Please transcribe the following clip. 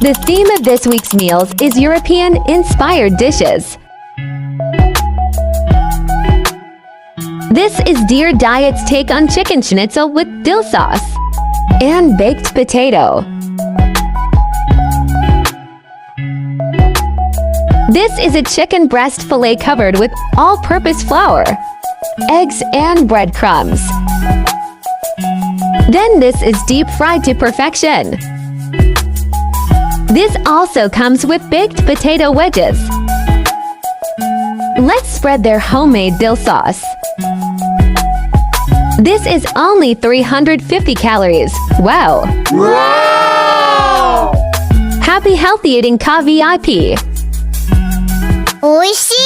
The theme of this week's meals is European-inspired dishes. This is Dear Diet's take on chicken schnitzel with dill sauce and baked potato. This is a chicken breast fillet covered with all-purpose flour, eggs, and breadcrumbs. Then this is deep fried to perfection. This also comes with baked potato wedges. Let's spread their homemade dill sauce. This is only 350 calories. Wow! Wow! Happy healthy eating ka V.I.P. おいしい